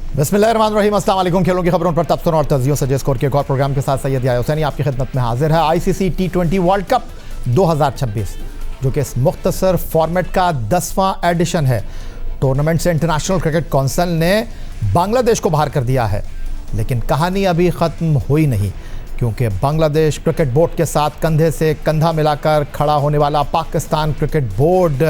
बिस्मिल्लाहिर्रहमानिर्रहीम, अस्सलाम वालेकुम। खेलों की खबरों पर तबसर और तजियों से स्कोर के एक और प्रोग्राम के साथ सैयद याह्या हुसैनी आपकी खिदमत में हाजिर है। ICC T20 वर्ल्ड कप 2026 जो कि इस मुख्तसर फॉर्मेट का 10वां एडिशन है। टूर्नामेंट से इंटरनेशनल क्रिकेट काउंसिल ने बांग्लादेश को बाहर कर दिया है, लेकिन कहानी अभी ख़त्म हुई नहीं, क्योंकि बांग्लादेश क्रिकेट बोर्ड के साथ कंधे से कंधा मिलाकर खड़ा होने वाला पाकिस्तान क्रिकेट बोर्ड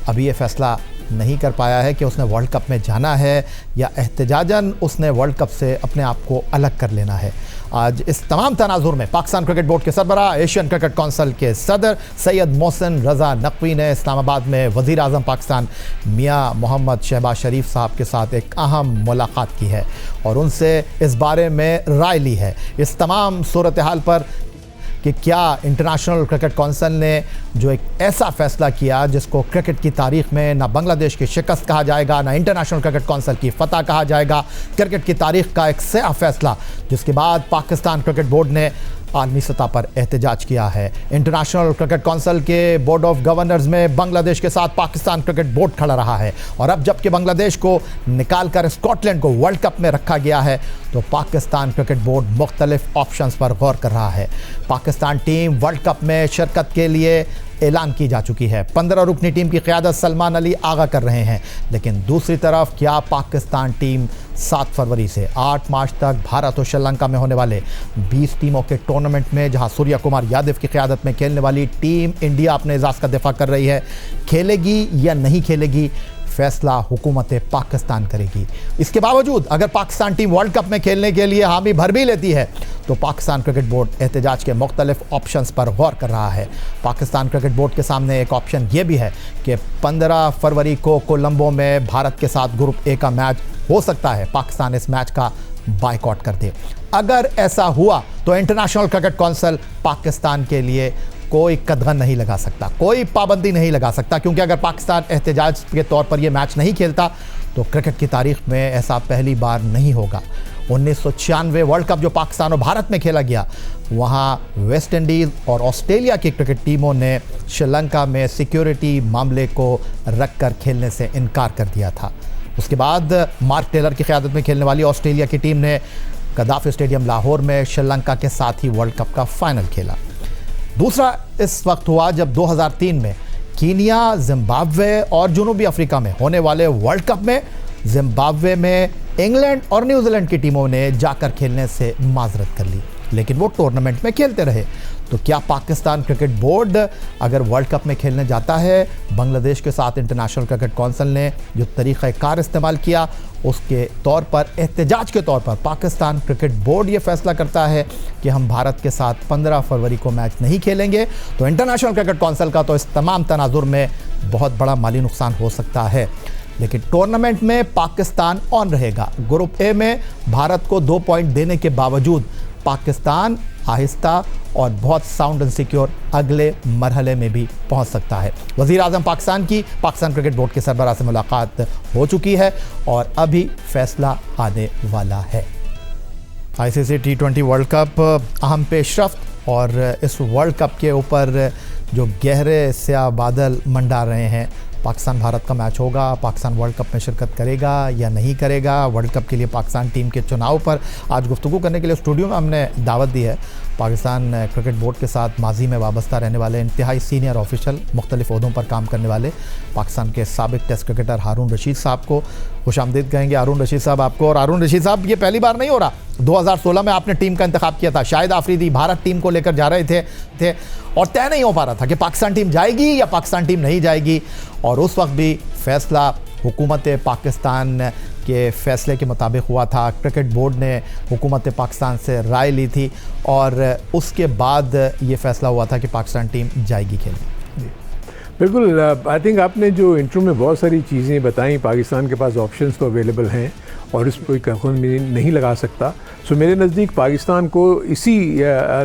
अभी ये फैसला नहीं कर पाया है कि उसने वर्ल्ड कप में जाना है या एहतजाजन उसने वर्ल्ड कप से अपने आप को अलग कर लेना है। आज इस तमाम तनाजुर में पाकिस्तान क्रिकेट बोर्ड के सरबराह एशियन क्रिकेट काउंसिल के सदर सैयद मोहसिन रज़ा नकवी ने इस्लामाबाद में वज़ीर आज़म पाकिस्तान मियाँ मोहम्मद शहबाज शरीफ साहब के साथ एक अहम मुलाकात की है और उनसे इस बारे में राय ली है। इस तमाम सूरत हाल पर कि क्या इंटरनेशनल क्रिकेट काउंसिल ने जो एक ऐसा फ़ैसला किया जिसको क्रिकेट की तारीख़ में ना बांग्लादेश की शिकस्त कहा जाएगा, ना इंटरनेशनल क्रिकेट काउंसिल की फ़तह कहा जाएगा। क्रिकेट की तारीख़ का एक सया फ़ैसला जिसके बाद पाकिस्तान क्रिकेट बोर्ड ने आलमी सतह पर एहतजाज किया है। इंटरनेशनल क्रिकेट काउंसिल के बोर्ड ऑफ गवर्नर्स में बांग्लादेश के साथ पाकिस्तान क्रिकेट बोर्ड खड़ा रहा है और अब जबकि बांग्लादेश को निकाल कर स्कॉटलैंड को वर्ल्ड कप में रखा गया है तो पाकिस्तान क्रिकेट बोर्ड मुख्तलिफ ऑप्शंस पर गौर कर रहा है। पाकिस्तान टीम वर्ल्ड कप में शिरकत के लिए ऐलान की जा चुकी है। 15 रुकनी टीम की क़यादत सलमान अली आगा कर रहे हैं, लेकिन दूसरी तरफ क्या पाकिस्तान टीम 7 फरवरी से 8 मार्च तक भारत और श्रीलंका में होने वाले 20 टीमों के टूर्नामेंट में, जहां सूर्या कुमार यादव की क़यादत में खेलने वाली टीम इंडिया अपने एजाज़ का दिफा कर रही है, खेलेगी या नहीं खेलेगी, फैसला हुकूमत पाकिस्तान करेगी। इसके बावजूद अगर पाकिस्तान टीम वर्ल्ड कप में खेलने के लिए हामी भर भी लेती है तो पाकिस्तान क्रिकेट बोर्ड एहतजाज के मुख्तलिफ ऑप्शंस पर गौर कर रहा है। पाकिस्तान क्रिकेट बोर्ड के सामने एक ऑप्शन ये भी है कि 15 फरवरी को कोलंबो में भारत के साथ ग्रुप ए का मैच हो सकता है, पाकिस्तान इस मैच का बायकॉट कर दे। अगर ऐसा हुआ तो इंटरनेशनल क्रिकेट काउंसिल पाकिस्तान के लिए कोई कदगन नहीं लगा सकता, कोई पाबंदी नहीं लगा सकता, क्योंकि अगर पाकिस्तान एहतजाज के तौर पर यह मैच नहीं खेलता तो क्रिकेट की तारीख में ऐसा पहली बार नहीं होगा। 1996 वर्ल्ड कप जो पाकिस्तान और भारत में खेला गया, वहाँ वेस्ट इंडीज़ और ऑस्ट्रेलिया की क्रिकेट टीमों ने श्रीलंका में सिक्योरिटी मामले को रख कर खेलने से इनकार कर दिया था। उसके बाद मार्क टेलर की क़यादत में खेलने वाली ऑस्ट्रेलिया की टीम ने गद्दाफी स्टेडियम लाहौर में श्रीलंका के साथ ही वर्ल्ड कप का फाइनल खेला। दूसरा इस वक्त हुआ जब 2003 में कीनिया, जिम्बाब्वे और जनूबी अफ्रीका में होने वाले वर्ल्ड कप में जिम्बाब्वे में इंग्लैंड और न्यूजीलैंड की टीमों ने जाकर खेलने से माजरत कर ली, लेकिन वो टूर्नामेंट में खेलते रहे। तो क्या पाकिस्तान क्रिकेट बोर्ड अगर वर्ल्ड कप में खेलने जाता है, बांग्लादेश के साथ इंटरनेशनल क्रिकेट काउंसिल ने जो तरीक़ाकार इस्तेमाल किया उसके तौर पर, एहतजाज के तौर पर पाकिस्तान क्रिकेट बोर्ड ये फैसला करता है कि हम भारत के साथ 15 फरवरी को मैच नहीं खेलेंगे, तो इंटरनेशनल क्रिकेट काउंसिल का तो इस तमाम तनाजुर में बहुत बड़ा माली नुकसान हो सकता है। लेकिन टूर्नामेंट में पाकिस्तान ऑन रहेगा। ग्रुप ए में भारत को 2 पॉइंट देने के बावजूद पाकिस्तान आहिस्ता और बहुत साउंड एंड सिक्योर अगले मरहले में भी पहुंच सकता है। वज़ीर आज़म पाकिस्तान की पाकिस्तान क्रिकेट बोर्ड के सरबराह से मुलाकात हो चुकी है और अभी फैसला आने वाला है। ICC T20 वर्ल्ड कप अहम पेशरफ्त और इस वर्ल्ड कप के ऊपर जो गहरे स्याह बादल मंडा रहे हैं। पाकिस्तान भारत का मैच होगा, पाकिस्तान वर्ल्ड कप में शिरकत करेगा या नहीं करेगा, वर्ल्ड कप के लिए पाकिस्तान टीम के चुनाव पर आज गुफ्तगू करने के लिए स्टूडियो में हमने दावत दी है पाकिस्तान क्रिकेट बोर्ड के साथ माजी में वाबस्ता रहने वाले इंतहाई सीनियर ऑफिशियल मुख्तलिफ ओहदों पर काम करने वाले पाकिस्तान के साबिक टेस्ट क्रिकेटर हारून रशीद साहब को खुशामदीद कहेंगे। हारून रशीद साहब आपको। और हारून रशीद साहब, ये पहली बार नहीं हो रहा, 2016 में आपने टीम का इंतखाब किया था, शाहिद आफरीदी भारत टीम को लेकर जा रहे थे और तय नहीं हो पा रहा था कि पाकिस्तान टीम जाएगी या पाकिस्तान टीम नहीं जाएगी, और उस वक्त भी फैसला हुकूमत पाकिस्तान के फ़ैसले के मुताबिक हुआ था। क्रिकेट बोर्ड ने हुकूमत पाकिस्तान से राय ली थी और उसके बाद ये फ़ैसला हुआ था कि पाकिस्तान टीम जाएगी खेलने। बिल्कुल, आई थिंक आपने जो इंट्रो में बहुत सारी चीज़ें बताई, पाकिस्तान के पास ऑप्शंस तो अवेलेबल हैं और इस पर कोई कदम नहीं लगा सकता। सो मेरे नज़दीक पाकिस्तान को इसी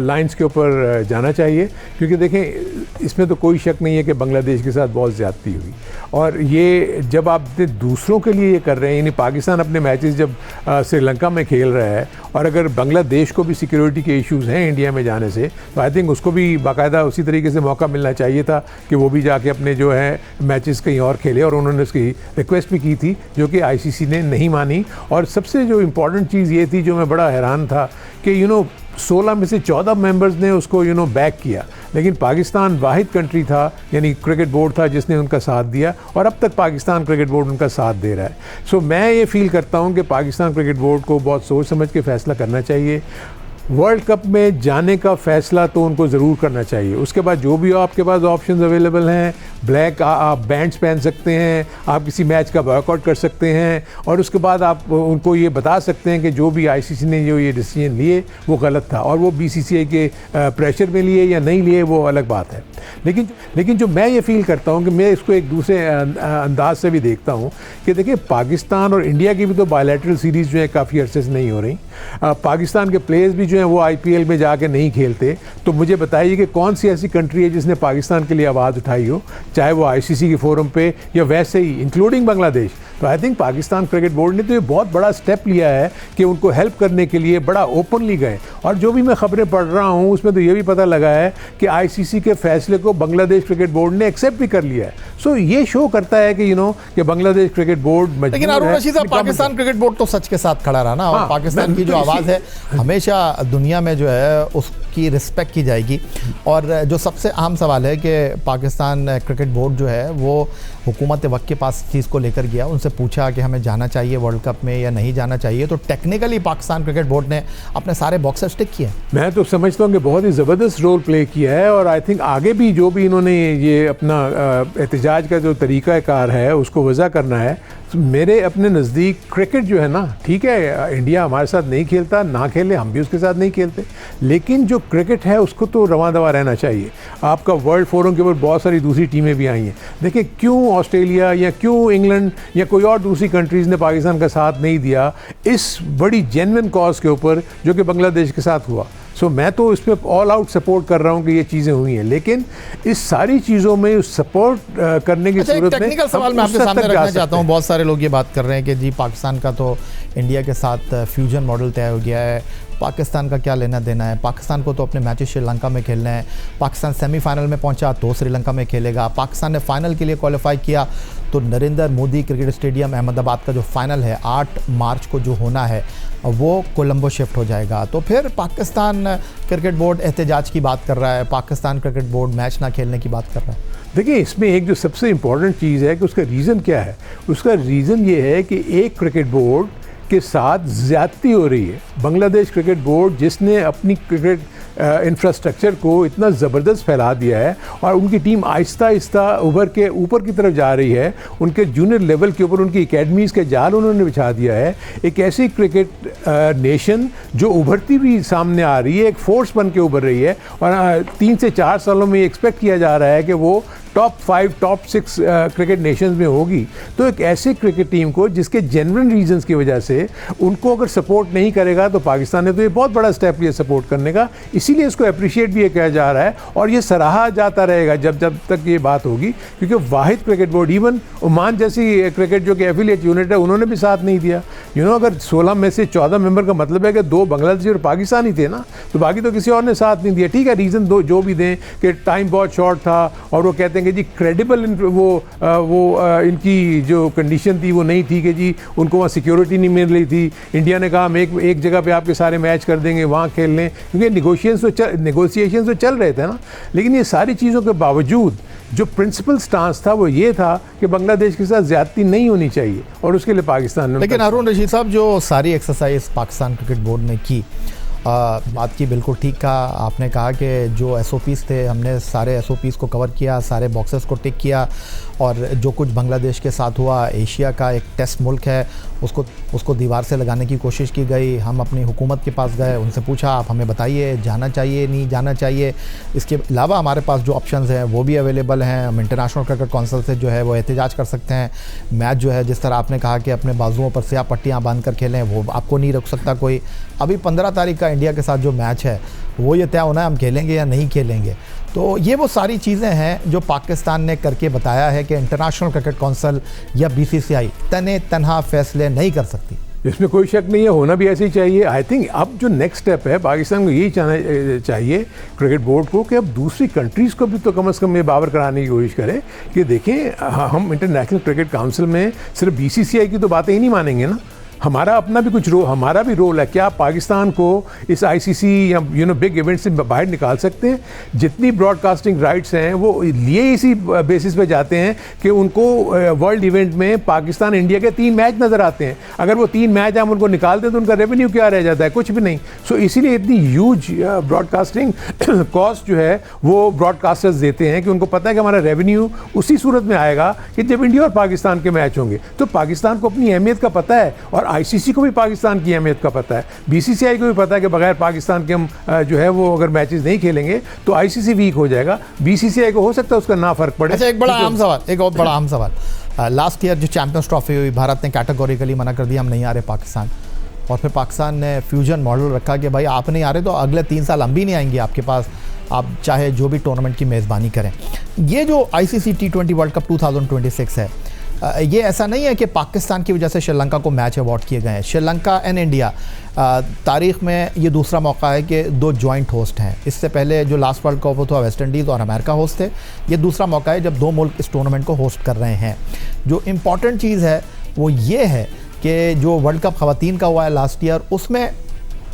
लाइंस के ऊपर जाना चाहिए, क्योंकि देखें इसमें तो कोई शक नहीं है कि बांग्लादेश के साथ बहुत ज़्यादती हुई, और ये जब आप दूसरों के लिए ये कर रहे हैं, यानी पाकिस्तान अपने मैचेस जब श्रीलंका में खेल रहा है और अगर बांग्लादेश को भी सिक्योरिटी के इश्यूज़ हैं इंडिया में जाने से, तो आई थिंक उसको भी बाकायदा उसी तरीके से मौका मिलना चाहिए था कि वो भी जाके अपने जो है मैचेस कहीं और खेले, और उन्होंने उसकी रिक्वेस्ट भी की थी जो कि ICC ने नहीं मानी और सबसे जो इम्पोर्टेंट चीज़ ये थी, जो मैं बड़ा हैरान था कि 16 में से 14 मेंबर्स ने उसको बैक किया, लेकिन पाकिस्तान वाहिद कंट्री था, यानी क्रिकेट बोर्ड था, जिसने उनका साथ दिया, और अब तक पाकिस्तान क्रिकेट बोर्ड उनका साथ दे रहा है। सो मैं ये फील करता हूँ कि पाकिस्तान क्रिकेट बोर्ड को बहुत सोच समझ के फ़ैसला करना चाहिए। वर्ल्ड कप में जाने का फ़ैसला तो उनको ज़रूर करना चाहिए। उसके बाद जो भी आपके पास ऑप्शंस अवेलेबल हैं, ब्लैक आप बैंड्स पहन सकते हैं, आप किसी मैच का बॉयकॉट कर सकते हैं, और उसके बाद आप उनको ये बता सकते हैं कि जो भी आईसीसी ने जो ये डिसीजन लिए वो गलत था, और वो बीसीसीआई के प्रेशर में लिए या नहीं लिए वो अलग बात है। लेकिन जो मैं ये फील करता हूँ कि मैं इसको एक दूसरे अंदाज से भी देखता हूँ कि देखिए, पाकिस्तान और इंडिया की भी तो बायलैटरल सीरीज़ जो है काफ़ी अरसे से नहीं हो रही। पाकिस्तान के प्लेयर्स भी जो हैं वो आईपीएल में जाके नहीं खेलते। तो मुझे बताइए कि कौन सी ऐसी कंट्री है जिसने पाकिस्तान के लिए आवाज़ उठाई हो, चाहे वो आईसीसी के फोरम पे या वैसे ही, इंक्लूडिंग बांग्लादेश। तो I think Pakistan cricket board ने तो ये बहुत बड़ा स्टेप लिया है कि उनको हेल्प करने के लिए बड़ा ओपनली गए। और जो भी मैं खबरें पढ़ रहा हूँ उसमें तो ये भी पता लगा है कि आईसीसी के फैसले को बांग्लादेश क्रिकेट बोर्ड ने एक्सेप्ट भी कर लिया है। सो ये शो करता है कि कि बांग्लादेश क्रिकेट बोर्ड, लेकिन हारून रशीद साहब, पाकिस्तान क्रिकेट बोर्ड तो सच के साथ खड़ा रहा ना, और पाकिस्तान की जो आवाज़ है हमेशा दुनिया में जो है उसकी रिस्पेक्ट की जाएगी। और जो सबसे अहम सवाल है कि पाकिस्तान क्रिकेट बोर्ड जो है वो हुकूमत वक्त के पास चीज़ को लेकर गया, उनसे पूछा कि हमें जाना चाहिए वर्ल्ड कप में या नहीं जाना चाहिए, तो टेक्निकली पाकिस्तान क्रिकेट बोर्ड ने अपने सारे बॉक्सेस टिक किए। मैं तो समझता हूँ कि बहुत ही ज़बरदस्त रोल प्ले किया है, और आई थिंक आगे भी जो भी इन्होंने ये अपना एहतजाज का जो तरीक़ाकार है उसको वज़ा करना है। मेरे अपने नज़दीक क्रिकेट जो है ना, ठीक है, इंडिया हमारे साथ नहीं खेलता, ना खेले, हम भी उसके साथ नहीं खेलते, लेकिन जो क्रिकेट है उसको तो रवां दवा रहना चाहिए। आपका वर्ल्ड फोरम के ऊपर बहुत सारी दूसरी टीमें भी आई हैं। देखिए, क्यों ऑस्ट्रेलिया या क्यों इंग्लैंड या कोई और दूसरी कंट्रीज़ ने पाकिस्तान का साथ नहीं दिया इस बड़ी जेन्युइन कॉज के ऊपर जो कि बांग्लादेश के साथ हुआ। सो मैं तो इस पर ऑल आउट सपोर्ट कर रहा हूँ कि ये चीज़ें हुई हैं, लेकिन इस सारी चीज़ों में सपोर्ट करने की जरूरत है। टेक्निकल सवाल मैं आपके सामने रखना चाहता हूँ। बहुत सारे लोग ये बात कर रहे हैं कि जी पाकिस्तान का तो इंडिया के साथ फ्यूजन मॉडल तय हो गया है, पाकिस्तान का क्या लेना देना है, पाकिस्तान को तो अपने मैचेस श्रीलंका में खेलने हैं, पाकिस्तान सेमीफाइनल में पहुंचा तो श्रीलंका में खेलेगा, पाकिस्तान ने फाइनल के लिए क्वालिफाई किया तो नरेंद्र मोदी क्रिकेट स्टेडियम अहमदाबाद का जो फाइनल है 8 मार्च को जो होना है वो कोलंबो शिफ्ट हो जाएगा। तो फिर पाकिस्तान क्रिकेट बोर्ड एहतजाज की बात कर रहा है, पाकिस्तान क्रिकेट बोर्ड मैच ना खेलने की बात कर रहा है। देखिए, इसमें एक जो सबसे इम्पॉर्टेंट चीज़ है कि उसका रीज़न क्या है। उसका रीज़न ये है कि एक क्रिकेट बोर्ड के साथ ज़्यादती हो रही है। बांग्लादेश क्रिकेट बोर्ड जिसने अपनी क्रिकेट इंफ्रास्ट्रक्चर को इतना ज़बरदस्त फैला दिया है और उनकी टीम आहिस्ता आहिस्ता उभर के ऊपर की तरफ जा रही है, उनके जूनियर लेवल के ऊपर उनकी एकेडमीज़ के जाल उन्होंने बिछा दिया है। एक ऐसी क्रिकेट नेशन जो उभरती भी सामने आ रही है, एक फोर्स बन के उभर रही है, और 3 से 4 सालों में एक्सपेक्ट किया जा रहा है कि वो टॉप 5 टॉप 6 क्रिकेट नेशंस में होगी। तो एक ऐसी क्रिकेट टीम को जिसके जेन्युइन रीजंस की वजह से उनको अगर सपोर्ट नहीं करेगा, तो पाकिस्तान ने तो ये बहुत बड़ा स्टेप लिया सपोर्ट करने का, इसीलिए इसको अप्रिशिएट भी किया जा रहा है और ये सराहा जाता रहेगा जब तक ये बात होगी। क्योंकि वाहिद क्रिकेट बोर्ड, इवन ओमान जैसी क्रिकेट जो कि एफिलिएट यूनिट है, उन्होंने भी साथ नहीं दिया। अगर 16 में से 14 मेंबर का मतलब है कि 2 बांग्लादेशी और पाकिस्तानी थे ना, तो बाकी तो किसी और ने साथ नहीं दिया। ठीक है, रीज़न जो भी दें कि टाइम बहुत शॉर्ट था और वो कहते हैं कि जी क्रेडिबल इनकी जो कंडीशन थी वो नहीं थी कि जी उनको वहाँ सिक्योरिटी नहीं मिल रही थी। इंडिया ने कहा हम एक जगह पे आपके सारे मैच कर देंगे, वहाँ खेल लें, क्योंकि नेगोशिएशन तो चल रहे थे ना। लेकिन ये सारी चीज़ों के बावजूद जो प्रिंसिपल स्टांस था वो ये था कि बांग्लादेश के साथ ज्यादती नहीं होनी चाहिए, और उसके लिए पाकिस्तान ने। लेकिन हारून रशीद साहब, जो सारी एक्सरसाइज पाकिस्तान क्रिकेट बोर्ड ने की, बात की बिल्कुल ठीक कहा आपने। कहा कि जो SOPs थे हमने सारे SOPs को कवर किया, सारे बॉक्सेस को टिक किया, और जो कुछ बांग्लादेश के साथ हुआ, एशिया का एक टेस्ट मुल्क है, उसको दीवार से लगाने की कोशिश की गई। हम अपनी हुकूमत के पास गए, उनसे पूछा आप हमें बताइए जाना चाहिए नहीं जाना चाहिए। इसके अलावा हमारे पास जो ऑप्शंस हैं वो भी अवेलेबल हैं। हम इंटरनेशनल क्रिकेट काउंसिल से जो है वो एहतजाज कर सकते हैं। मैच जो है जिस तरह आपने कहा कि अपने बाजुओं पर स्याह पट्टियाँ बांध कर खेलें, वो आपको नहीं रोक सकता कोई। अभी 15 तारीख का इंडिया के साथ जो मैच है वो ये तय होना है हम खेलेंगे या नहीं खेलेंगे। तो ये वो सारी चीज़ें हैं जो पाकिस्तान ने करके बताया है कि इंटरनेशनल क्रिकेट काउंसिल या BCCI तनहा फैसले नहीं कर सकती। इसमें कोई शक नहीं है, होना भी ऐसे ही चाहिए। आई थिंक अब जो नेक्स्ट स्टेप है, पाकिस्तान को यही चाहिए क्रिकेट बोर्ड को कि अब दूसरी कंट्रीज़ को भी तो कम से कम ये बावर कराने की कोशिश करें कि देखें हम इंटरनेशनल क्रिकेट काउंसिल में सिर्फ BCCI की तो बातें ही नहीं मानेंगे ना। हमारा अपना भी कुछ हमारा भी रोल है। क्या पाकिस्तान को इस आईसीसी या बिग इवेंट से बाहर निकाल सकते हैं? जितनी ब्रॉडकास्टिंग राइट्स हैं वो लिए इसी बेसिस पे जाते हैं कि उनको वर्ल्ड इवेंट में पाकिस्तान इंडिया के 3 मैच नज़र आते हैं। अगर वो 3 मैच हम उनको निकाल दें तो उनका रेवेन्यू क्या रह जाता है? कुछ भी नहीं। सो इसीलिए इतनी ह्यूज ब्रॉडकास्टिंग कॉस्ट जो है वो ब्रॉडकास्टर्स देते हैं कि उनको पता है कि हमारा रेवेन्यू उसी सूरत में आएगा कि जब इंडिया और पाकिस्तान के मैच होंगे। तो पाकिस्तान को अपनी अहमियत का पता है और आईसीसी को भी पाकिस्तान की अहमियत का पता है, बीसीसीआई को भी पता है कि बगैर पाकिस्तान के हम जो है वो अगर मैचेस नहीं खेलेंगे तो आईसीसी वीक हो जाएगा। बीसीसीआई को हो सकता है उसका ना फर्क पड़े। अच्छा, एक बड़ा अहम सवाल, एक और बड़ा अहम सवाल, लास्ट ईयर जो चैंपियंस ट्रॉफी हुई, भारत ने कैटेगोरिकली मना कर दिया, हम नहीं आ रहे पाकिस्तान, और फिर पाकिस्तान ने फ्यूजन मॉडल रखा कि भाई आप नहीं आ रहे तो अगले 3 साल हम भी नहीं आएंगे आपके पास, आप चाहे जो भी टूर्नामेंट की मेज़बानी करें। ये जो आईसीसी T20 वर्ल्ड कप 2026 है, ये ऐसा नहीं है कि पाकिस्तान की वजह से श्रीलंका को मैच अवार्ड किए गए हैं। श्रीलंका एंड इंडिया तारीख़ में ये दूसरा मौका है कि 2 जॉइंट होस्ट हैं। इससे पहले जो लास्ट वर्ल्ड कप था वेस्ट इंडीज़ और अमेरिका होस्ट थे, ये दूसरा मौका है जब 2 मुल्क इस टूर्नामेंट को होस्ट कर रहे हैं। जो इम्पॉर्टेंट चीज़ है वो ये है कि जो वर्ल्ड कप ख़वातीन का हुआ है लास्ट ईयर, उसमें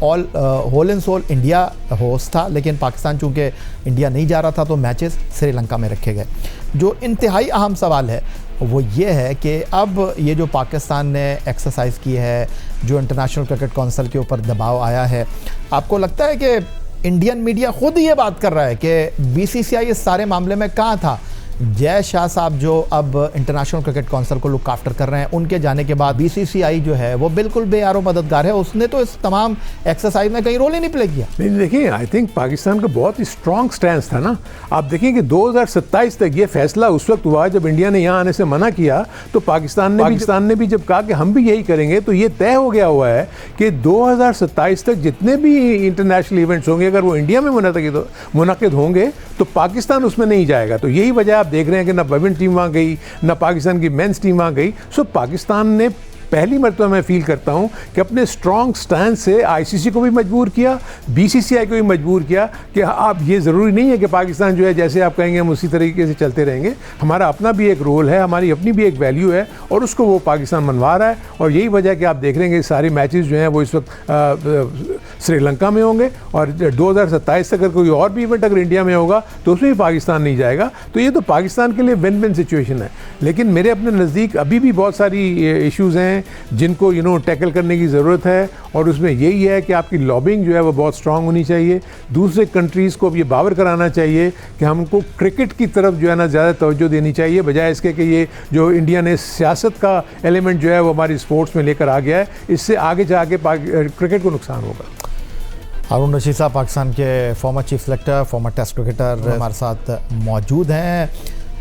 whole and sole India host था, लेकिन पाकिस्तान चूँकि इंडिया नहीं जा रहा था तो मैचेस श्रीलंका में रखे गए। जो इंतहाई अहम सवाल है वो ये है कि अब ये जो पाकिस्तान ने एक्सरसाइज की है, जो इंटरनेशनल क्रिकेट काउंसिल के ऊपर दबाव आया है, आपको लगता है कि इंडियन मीडिया खुद ये बात कर रहा है कि बीसीसीआई इस सारे मामले में कहाँ था? जय शाह साहब जो अब इंटरनेशनल क्रिकेट काउंसिल को लुक आफ्टर कर रहे हैं, उनके जाने के बाद बीसीसीआई जो है वो बिल्कुल बेयारो मददगार है, उसने तो इस तमाम एक्सरसाइज में कहीं रोल ही नहीं प्ले किया। नहीं देखिए, आई थिंक पाकिस्तान का बहुत ही स्ट्रॉन्ग स्टैंड था ना। आप देखें कि 2027 तक ये फैसला उस वक्त हुआ जब इंडिया ने यहाँ आने से मना किया, तो पाकिस्तान ने भी जब कहा कि हम भी यही करेंगे, तो ये तय हो गया हुआ है कि 2027 तक जितने भी इंटरनेशनल इवेंट्स होंगे अगर वो इंडिया में मुनक़िद होंगे तो पाकिस्तान उसमें नहीं जाएगा। तो यही वजह आप देख रहे हैं कि ना वुमेन टीम वहाँ गई, ना पाकिस्तान की मेंस टीम वहाँ गई। सो पाकिस्तान ने पहली मरतबा मैं फील करता हूँ कि अपने स्ट्रॉन्ग स्टैंड से आईसीसी को भी मजबूर किया, बीसीसीआई को भी मजबूर किया कि आप ये ज़रूरी नहीं है कि पाकिस्तान जो है जैसे आप कहेंगे हम उसी तरीके से चलते रहेंगे। हमारा अपना भी एक रोल है, हमारी अपनी भी एक वैल्यू है और उसको वो पाकिस्तान मनवा रहा है। और यही वजह कि आप देख रहे हैं कि सारे मैचेस जो हैं वो इस वक्त श्रीलंका में होंगे और 2027 तक अगर कोई और भी इवेंट अगर इंडिया में होगा तो उसमें भी पाकिस्तान नहीं जाएगा। तो ये तो पाकिस्तान के लिए विन विन सिचुएशन है। लेकिन मेरे अपने नज़दीक अभी भी बहुत सारी इश्यूज़ हैं जिनको टैकल करने की ज़रूरत है और उसमें यही है कि आपकी लॉबिंग जो है वो बहुत स्ट्रांग होनी चाहिए। दूसरे कंट्रीज़ को अब ये बावर कराना चाहिए कि हमको क्रिकेट की तरफ जो है ना ज़्यादा तवज्जो देनी चाहिए, बजाय इसके कि ये जो इंडिया ने सियासत का एलिमेंट जो है वो हमारी स्पोर्ट्स में लेकर आ गया है, इससे आगे जाके क्रिकेट को नुकसान होगा। हारून रशीद साहब पाकिस्तान के former chief selector, former test cricketer हमारे साथ मौजूद हैं।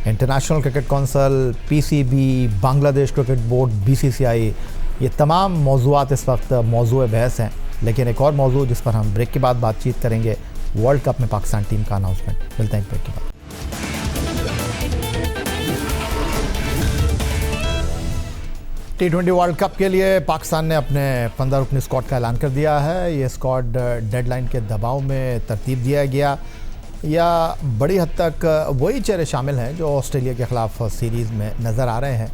International cricket council, PCB, Bangladesh cricket board, BCCI, ये तमाम मौज़ूआत इस वक्त मौजूए बहस हैं। लेकिन एक और मौजू जिस पर हम ब्रेक के बाद बातचीत करेंगे, वर्ल्ड कप में पाकिस्तान टीम का अनाउंसमेंट। मिलते हैं ब्रेक के बाद। T20 वर्ल्ड कप के लिए पाकिस्तान ने अपने 15 रुकनी स्क्वाड का ऐलान कर दिया है। ये स्क्वाड डेडलाइन के दबाव में तरतीब दिया गया, या बड़ी हद तक वही चेहरे शामिल हैं जो ऑस्ट्रेलिया के ख़िलाफ़ सीरीज़ में नज़र आ रहे हैं।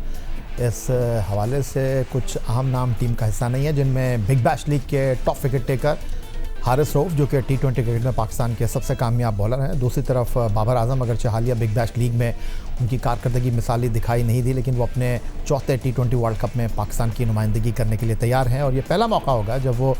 इस हवाले से कुछ अहम नाम टीम का हिस्सा नहीं है, जिनमें बिग बैश लीग के top wicket taker Haris Rauf जो कि T20 क्रिकेट में पाकिस्तान के सबसे कामयाब बॉलर हैं। दूसरी तरफ बाबर आजम, अगरचे हालिया बिग बैश लीग में उनकी कारकर्दगी मिसाली दिखाई नहीं दी, लेकिन वो अपने चौथे T20 वर्ल्ड कप में पाकिस्तान की नुमाइंदगी करने के लिए तैयार हैं और ये पहला मौका होगा जब वो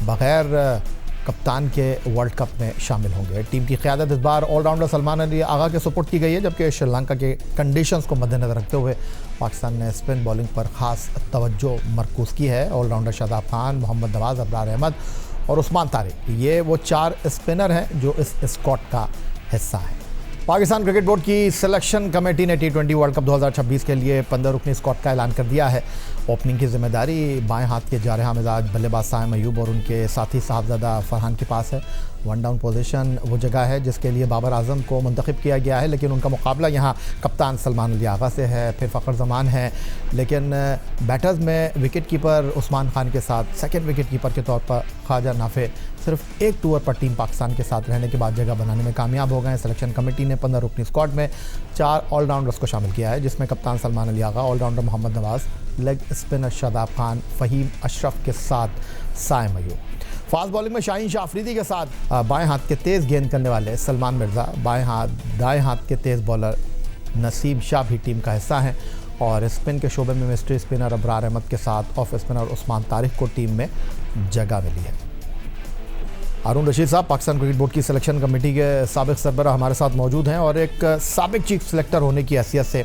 बग़ैर कप्तान के वर्ल्ड कप में शामिल होंगे। टीम की क़यादत इस बार ऑलराउंडर सलमान अली आगा के सुपुर्द की गई है, जबकि श्रीलंका के कंडीशंस को मद्देनज़र रखते हुए पाकिस्तान ने स्पिन बॉलिंग पर ख़ास तवज्जो मरकूज़ की है। ऑलराउंडर शादाब खान, मोहम्मद नवाज़, अबरार अहमद और उस्मान तारिक, ये वो 4 स्पिनर हैं जो इस स्क्वाड का हिस्सा हैं। पाकिस्तान क्रिकेट बोर्ड की सिलेक्शन कमेटी ने T20 वर्ल्ड कप 2026 के लिए 15 रुकनी स्क्वाड का ऐलान कर दिया है। ओपनिंग की जिम्मेदारी बाएं हाथ के जारहा मिजाज बल्लेबाज साइम अयूब और उनके साथी साहबजादा फरहान के पास है। वन डाउन पोजीशन वो जगह है जिसके लिए बाबर आजम को मुंतखब किया गया है, लेकिन उनका मुकाबला यहाँ कप्तान सलमान अली आगा से है, फिर फ़खर जमान है। लेकिन बैटर्स में विकेट कीपर उस्मान खान के साथ सेकंड विकेट कीपर के तौर पर ख्वाजा नाफे सिर्फ एक टूर पर टीम पाकिस्तान के साथ रहने के बाद जगह बनाने में कामयाब हो गए। सिलेक्शन कमेटी ने 15 रुकनी स्क्वाड में 4 ऑलराउंडर्स को शामिल किया है, जिसमें कप्तान सलमान अली आगा, ऑलराउंडर मोहम्मद नवाज़, लेग स्पिनर शादाब खान, फ़हीम अशरफ के साथ साइम अयूब। फास्ट बॉलिंग में शाहीन शाह अफरीदी के साथ बाएं हाथ के तेज़ गेंद करने वाले सलमान मिर्ज़ा, दाएं हाथ के तेज़ बॉलर नसीब शाह भी टीम का हिस्सा हैं और स्पिन के शोबे में मिस्ट्री स्पिनर अबरार अहमद के साथ ऑफ स्पिनर उस्मान तारिक को टीम में जगह मिली है। हारून रशीद साहब पाकिस्तान क्रिकेट बोर्ड की सिलेक्शन कमेटी के साबिक सरबराह हमारे साथ मौजूद हैं और एक साबिक चीफ सिलेक्टर होने की हैसियत से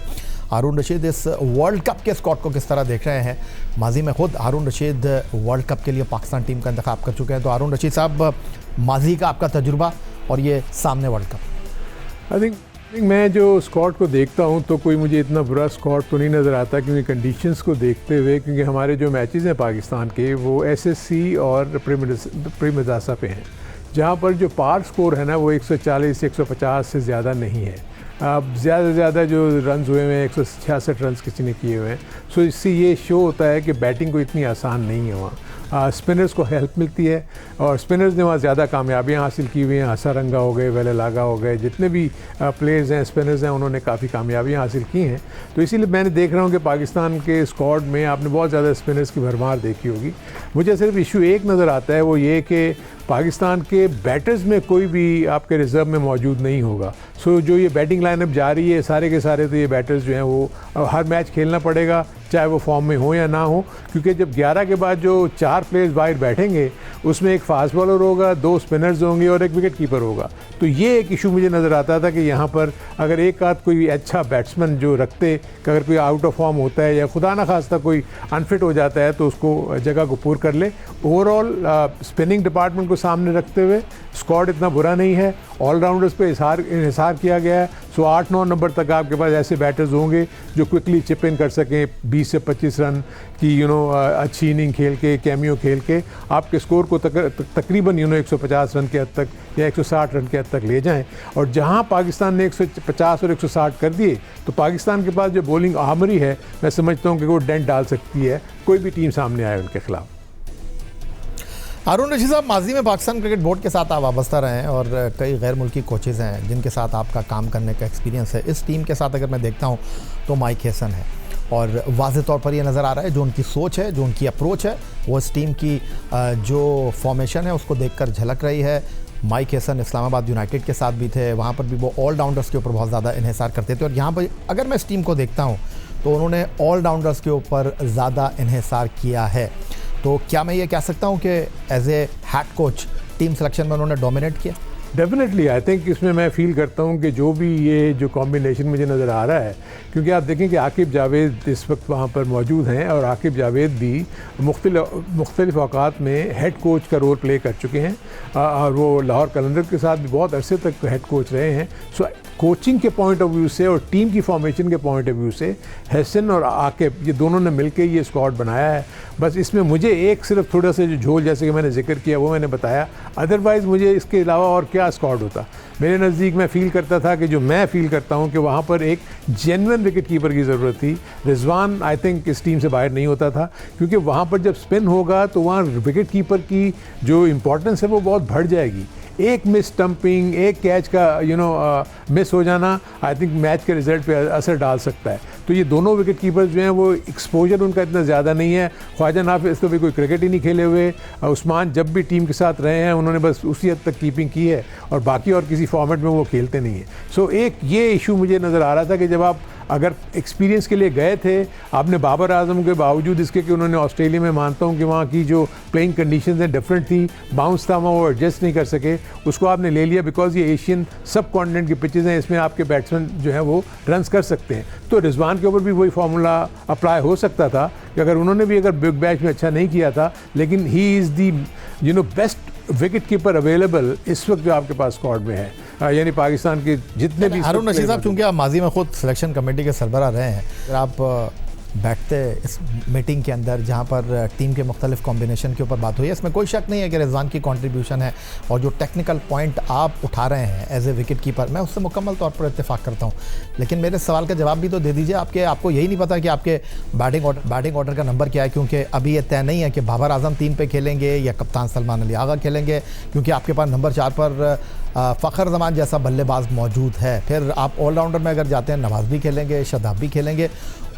हारून रशीद इस वर्ल्ड कप के स्क्वाड को किस तरह देख रहे हैं? माजी में खुद हारून रशीद वर्ल्ड कप के लिए पाकिस्तान टीम का इंतखाब कर चुके हैं, तो हारून रशीद साहब माजी का आपका तजुर्बा और ये सामने वर्ल्ड कप। आई थिंक मैं जो स्क्वाड को देखता हूं तो कोई मुझे इतना बुरा स्क्वाड तो नहीं नज़र आता, क्योंकि कंडीशंस को देखते हुए, क्योंकि हमारे जो मैचेस हैं पाकिस्तान के वो एसएससी और प्री मजासा पे हैं, जहां पर जो पार स्कोर है ना वो 140 150 से ज़्यादा नहीं है। अब ज़्यादा से ज़्यादा जो रन्स हुए हैं 166 रन्स किसी ने किए हुए हैं। सो इससे ये शो होता है कि बैटिंग को इतनी आसान नहीं है वहाँ। स्पिनर्स को हेल्प मिलती है और स्पिनर्स ने वहाँ ज़्यादा कामयाबियाँ हासिल की हुई हैं। हसारंगा हो गए, वेलेलागा हो गए, जितने भी प्लेयर्स हैं स्पिनर्स हैं उन्होंने काफ़ी कामयाबियाँ हासिल की हैं। तो इसीलिए मैंने देख रहा हूँ कि पाकिस्तान के स्क्वाड में आपने बहुत ज़्यादा स्पिनर्स की भरमार देखी होगी। मुझे सिर्फ इशू एक नज़र आता है, वो ये कि पाकिस्तान के बैटर्स में कोई भी आपके रिज़र्व में मौजूद नहीं होगा। सो जो ये बैटिंग लाइनअप जा रही है सारे के सारे, तो ये बैटर्स जो हैं वो हर मैच खेलना पड़ेगा, चाहे वो फॉर्म में हो या ना हो, क्योंकि जब 11 के बाद जो 4 प्लेयर्स बाहर बैठेंगे उसमें एक फास्ट बॉलर होगा, 2 स्पिनर्स होंगे और एक विकेट कीपर होगा। तो ये एक इशू मुझे नज़र आता था कि यहाँ पर अगर एक आध कोई अच्छा बैट्समैन जो रखते, कि अगर कोई आउट ऑफ फॉर्म होता है या खुदा ना खास्ता कोई अनफिट हो जाता है तो उसको जगह को पूर कर ले। ओवरऑल स्पिनिंग डिपार्टमेंट को सामने रखते हुए स्क्वाड इतना बुरा नहीं है। ऑलराउंडर्स पे इन्हिसार किया गया है। सो 8-9 नंबर तक आपके पास ऐसे बैटर्स होंगे जो क्विकली चिप इन कर सकें, 20 से 25 रन की अच्छी इनिंग खेल के, कैमियो खेल के आपके स्कोर को तकरीबन 150 रन के हद तक या 160 रन के हद तक ले जाएं। और जहां पाकिस्तान ने 150 और 160 कर दिए तो पाकिस्तान के पास जो बॉलिंग आर्मरी है, मैं समझता हूं कि वो डेंट डाल सकती है कोई भी टीम सामने आए उनके खिलाफ। हारून रशीद साहब, माजी में पाकिस्तान क्रिकेट बोर्ड के साथ आप वाबस्ता रहे हैं और कई गैर मुल्की कोचेज़ हैं जिनके साथ आपका काम करने का एक्सपीरियंस है। इस टीम के साथ अगर मैं देखता हूं तो माइक हेसन है और वाज़े तौर पर ये नज़र आ रहा है जो उनकी सोच है, जो उनकी अप्रोच है, वो इस टीम की जो फॉर्मेशन है उसको देखकर झलक रही है। माइक हेसन इस्लामाबाद यूनाइटेड के साथ भी थे, वहाँ पर भी वो ऑलराउंडर्स के ऊपर बहुत ज़्यादा इन्हिसार करते थे और यहाँ पर अगर मैं इस टीम को देखता हूँ तो उन्होंने ऑलराउंडर्स के ऊपर ज़्यादा इन्हिसार किया है। तो क्या मैं ये कह सकता हूँ कि as a head coach team selection में उन्होंने डोमिनेट किया? डेफिनेटली आई थिंक इसमें मैं फील करता हूँ कि जो भी ये जो कॉम्बिनेशन मुझे नज़र आ रहा है, क्योंकि आप देखें कि आकिब जावेद इस वक्त वहाँ पर मौजूद हैं और आकिब जावेद भी मुख्तलिफ औकात में हेड कोच का रोल प्ले कर चुके हैं और वो लाहौर कलंदर के साथ भी बहुत अरसे तक हेड कोच रहे हैं। सो कोचिंग के पॉइंट ऑफ व्यू से और टीम की फॉर्मेशन के पॉइंट ऑफ व्यू से हेसन और आकिब ये दोनों ने मिलकर ये स्क्वाड बनाया है। बस इसमें मुझे एक सिर्फ थोड़ा सा जो झोल जैसे कि मैंने जिक्र किया वो मैंने बताया, अदरवाइज़ मुझे इसके अलावा और क्या स्क्वाड होता। मेरे नज़दीक मैं फ़ील करता था कि जो मैं फ़ील करता हूँ कि वहाँ पर एक जेन्युइन विकेट कीपर की ज़रूरत थी। रिजवान आई थिंक इस टीम से बाहर नहीं होता था, क्योंकि वहाँ पर जब स्पिन होगा तो वहाँ विकेट कीपर की जो इम्पोर्टेंस है वो बहुत बढ़ जाएगी। एक मिस स्टंपिंग, एक कैच का मिस हो जाना आई थिंक मैच के रिजल्ट पे असर डाल सकता है। तो ये दोनों विकेट कीपर्स जो हैं वो एक्सपोजर उनका इतना ज़्यादा नहीं है। ख्वाजा नाफिस तो भी कोई क्रिकेट ही नहीं खेले हुए। उस्मान जब भी टीम के साथ रहे हैं उन्होंने बस उसी हद तक कीपिंग की है और बाकी और किसी फॉर्मेट में वो खेलते नहीं हैं। सो एक ये इशू मुझे नज़र आ रहा था कि जब आप अगर एक्सपीरियंस के लिए गए थे, आपने बाबर आजम के बावजूद इसके कि उन्होंने ऑस्ट्रेलिया में, मानता हूँ कि वहाँ की जो प्लेइंग कंडीशंस हैं डिफरेंट थी, बाउंस था वहाँ, वो एडजस्ट नहीं कर सके, उसको आपने ले लिया बिकॉज ये एशियन सब कॉन्टिनेंट की पिचेज़ हैं, इसमें आपके बैट्समैन जो हैं वो रन्स कर सकते हैं। तो रिजवान के ऊपर भी वही फार्मूला अप्लाई हो सकता था कि अगर उन्होंने भी अगर बिग बैच में अच्छा नहीं किया था, लेकिन he is the best wicket keeper available इस वक्त जो आपके पास स्क्वाड में है, यानी पाकिस्तान के जितने भी। हारून रशीद साहब, चूँकि आप माजी में खुद सिलेक्शन कमेटी के सरबराह रहे हैं, अगर आप बैठते इस मीटिंग के अंदर जहाँ पर टीम के मुख्तलिफ कॉम्बिनेशन के ऊपर बात हुई है, इसमें कोई शक नहीं है कि रिजवान की कंट्रीब्यूशन है और जो टेक्निकल पॉइंट आप उठा रहे हैं एज ए विकेट कीपर, मैं उससे मुकम्मल तौर पर इत्तेफाक करता हूँ। लेकिन मेरे सवाल का जवाब भी तो दे दीजिए। आपको यही नहीं पता कि आपके बैटिंग ऑर्डर का नंबर क्या है, क्योंकि अभी ये तय नहीं है कि बाबर आजम 3 पे खेलेंगे या कप्तान सलमान अली आगा खेलेंगे, क्योंकि आपके पास नंबर 4 पर फ़खर जमान जैसा बल्लेबाज मौजूद है। फिर आप ऑलराउंडर में अगर जाते हैं, नवाज भी खेलेंगे, शादाब भी खेलेंगे।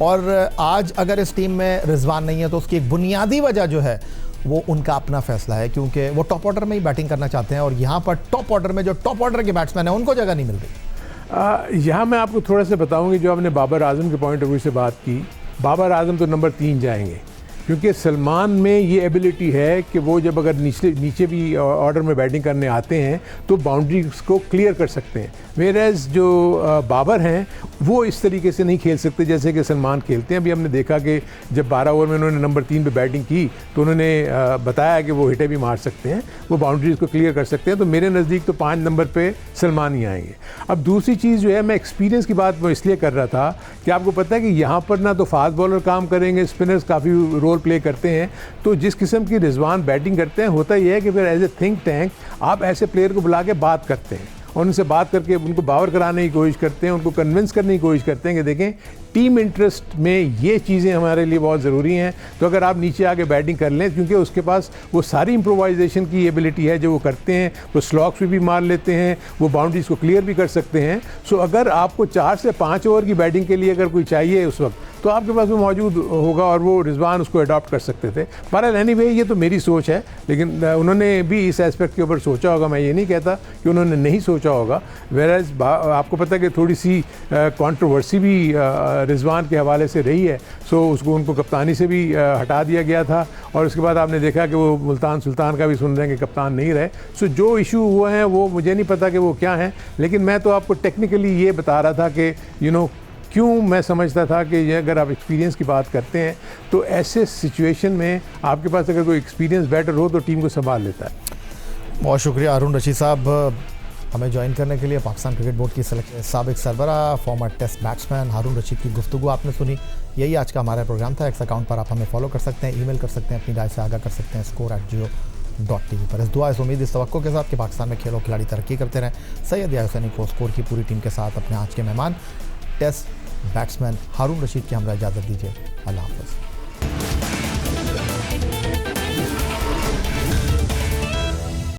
और आज अगर इस टीम में रिजवान नहीं है तो उसकी एक बुनियादी वजह जो है वो उनका अपना फैसला है, क्योंकि वो टॉप ऑर्डर में ही बैटिंग करना चाहते हैं और यहाँ पर टॉप ऑर्डर में जो टॉप ऑर्डर के बैट्समैन हैं उनको जगह नहीं मिल रही। यहाँ मैं आपको थोड़ा सा बताऊँगी, जो आपने बाबर आजम के पॉइंट ऑफ व्यू से बात की, बाबर आजम तो नंबर 3 जाएंगे, क्योंकि सलमान में ये एबिलिटी है कि वो जब अगर नीचे भी ऑर्डर में बैटिंग करने आते हैं तो बाउंड्रीज को क्लियर कर सकते हैं। वेयरएज़ जो बाबर हैं वो इस तरीके से नहीं खेल सकते जैसे कि सलमान खेलते हैं। अभी हमने देखा कि जब 12 ओवर में उन्होंने नंबर 3 पे बैटिंग की तो उन्होंने बताया कि वो हिटें भी मार सकते हैं, वो बाउंड्रीज को क्लियर कर सकते हैं। तो मेरे नज़दीक तो 5 नंबर पे सलमान ही आएंगे। अब दूसरी चीज़ जो है, मैं एक्सपीरियंस की बात वो इसलिए कर रहा था कि आपको पता है कि यहाँ पर ना तो फास्ट बॉलर काम करेंगे, स्पिनर्स काफ़ी रोल प्ले करते हैं। तो जिस किस्म की रिजवान बैटिंग करते हैं, होता यह है कि फिर एज ए थिंक टैंक आप ऐसे प्लेयर को बुला के बात करते हैं और उनसे बात करके उनको बावर कराने की कोशिश करते हैं, उनको कन्विंस करने की कोशिश करते हैं कि देखें टीम इंटरेस्ट में ये चीज़ें हमारे लिए बहुत ज़रूरी हैं। तो अगर आप नीचे आके बैटिंग कर लें, क्योंकि उसके पास वो सारी इम्प्रोवाइजेशन की एबिलिटी है जो वो करते हैं, वो स्लॉक्स भी मार लेते हैं, वो बाउंड्रीज को क्लियर भी कर सकते हैं। सो अगर आपको 4 से 5 ओवर की बैटिंग के लिए अगर कोई चाहिए उस वक्त, तो आपके पास वो मौजूद होगा और वो रिजवान उसको अडॉप्ट कर सकते थे। बहरहाल एनीवे ये तो मेरी सोच है, लेकिन उन्होंने भी इस एस्पेक्ट के ऊपर सोचा होगा, मैं ये नहीं कहता कि उन्होंने नहीं सोचा होगा। वेयरएज़ आपको पता है कि थोड़ी सी कंट्रोवर्सी भी रिजवान के हवाले से रही है। सो उसको उनको कप्तानी से भी हटा दिया गया था और उसके बाद आपने देखा कि वो मुल्तान सुल्तान का भी सुन रहे हैं कि कप्तान नहीं रहे। सो जो इशू हुए हैं वो मुझे नहीं पता कि वो क्या हैं, लेकिन मैं तो आपको टेक्निकली ये बता रहा था कि क्यों मैं समझता था कि ये अगर आप एक्सपीरियंस की बात करते हैं तो ऐसे सिचुएशन में आपके पास अगर कोई एक्सपीरियंस बैटर हो तो टीम को संभाल लेता है। बहुत शुक्रिया हारून रशीद साहब हमें ज्वाइन करने के लिए। पाकिस्तान क्रिकेट बोर्ड की साबिक सरबराह, फॉर्मर टेस्ट बैट्समैन हारून रशीद की गुफ्तगू आपने सुनी। यही आज का हमारा प्रोग्राम था। एक्स अकाउंट पर आप हमें फॉलो कर सकते हैं, ईमेल कर सकते हैं, अपनी राय से आगाह कर सकते हैं score@jio.tv पर। इस दुआ, इस उम्मीद, इस तवक्को के साथ कि पाकिस्तान में खेल और खिलाड़ी तरक्की करते रहें। सैयद याहिया हुसैनी को स्कोर की पूरी टीम के साथ अपने आज के मेहमान टेस्ट बैट्समैन हारून रशीद की हमरा इजाज़त दीजिए। अल्लाह हाफ़िज़।